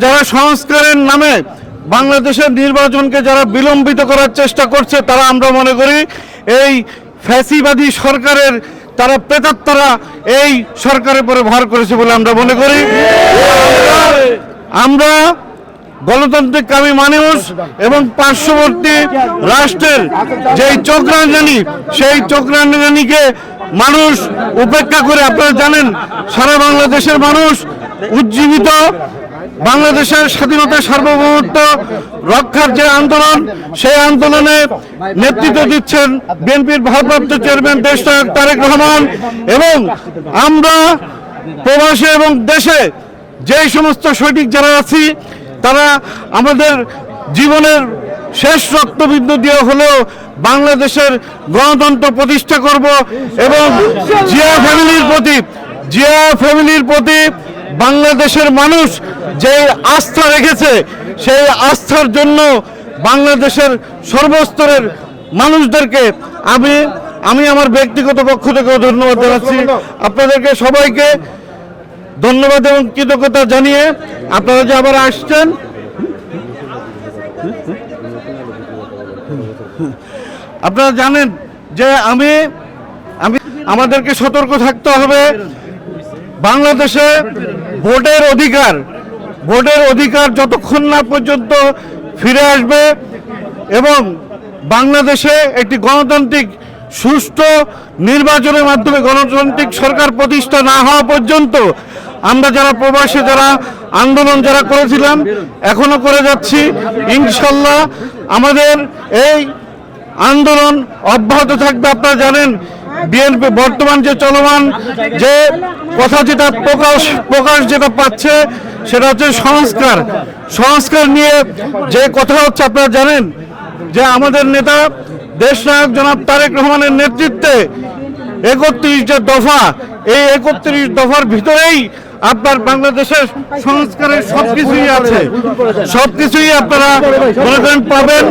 যারা সংস্কারের নামে বাংলাদেশের নির্বাচনকে যারা বিলম্বিত করার চেষ্টা করছে তারা আমরা মনে করি এই ফ্যাসিবাদী সরকারের তারা প্রেতাত্মারা এই সরকারের উপরে ভর করেছে বলে আমরা মনে করি। আমরা গণতান্ত্রিক কামী মানুষ এবং পার্শ্ববর্তী রাষ্ট্রের যেই চক্রাঞ্জানি সেই চক্রাঞ্জানিকে মানুষ উপেক্ষা করে, আপনারা জানেন সারা বাংলাদেশের মানুষ উজ্জীবিত বাংলাদেশের স্বাধীনতা সার্বভৌমত্ব রক্ষার যে আন্দোলন, সেই আন্দোলনে নেতৃত্ব দিচ্ছেন বিএনপির ভারপ্রাপ্ত চেয়ারম্যান দেশনায়ক তারেক রহমান। এবং আমরা প্রবাসে এবং দেশে যে সমস্ত সৈনিক যারা আছি তারা আমাদের জীবনের শেষ রক্তবিন্দু দিয়ে হলেও বাংলাদেশের গণতন্ত্র প্রতিষ্ঠা করব এবং জিয়া ফ্যামিলির প্রতি বাংলাদেশের মানুষ যে আস্থা রেখেছে সেই আস্থার জন্য বাংলাদেশের সর্বস্তরের মানুষদেরকে আমি আমার ব্যক্তিগত পক্ষ থেকেও ধন্যবাদ জানাচ্ছি। আপনাদেরকে সবাইকে ধন্যবাদ এবং কৃতজ্ঞতা জানিয়ে আপনারা যে আবার আসছেন, আপনারা জানেন যে আমাদেরকে সতর্ক থাকতে হবে। বাংলাদেশে ভোটের অধিকার যতক্ষণ না পর্যন্ত ফিরে আসবে এবং বাংলাদেশে একটি গণতান্ত্রিক সুষ্ঠু নির্বাচনের মাধ্যমে গণতান্ত্রিক সরকার প্রতিষ্ঠা না হওয়া পর্যন্ত আমরা যারা প্রবাসে যারা আন্দোলন যারা করেছিলাম এখনো করে যাচ্ছি, ইনশাল্লাহ আমাদের এই আন্দোলন অব্যাহত থাকবে। আপনারা জানেন বিএনপি বর্তমান যে চলমান যে কথা যেটা প্রকাশ যেটা পাচ্ছে সেটা হচ্ছে সংস্কার নিয়ে যে কথা হচ্ছে। আপনারা জানেন যে আমাদের নেতা দেশনায়ক জনাব তারেক রহমানের নেতৃত্বে 31 দফা, এই 31 দফার ভিতরেই আপনার বাংলাদেশের সংস্কারের সবকিছুই আছে, সবকিছুই আপনারা মনে করেন পাবেন।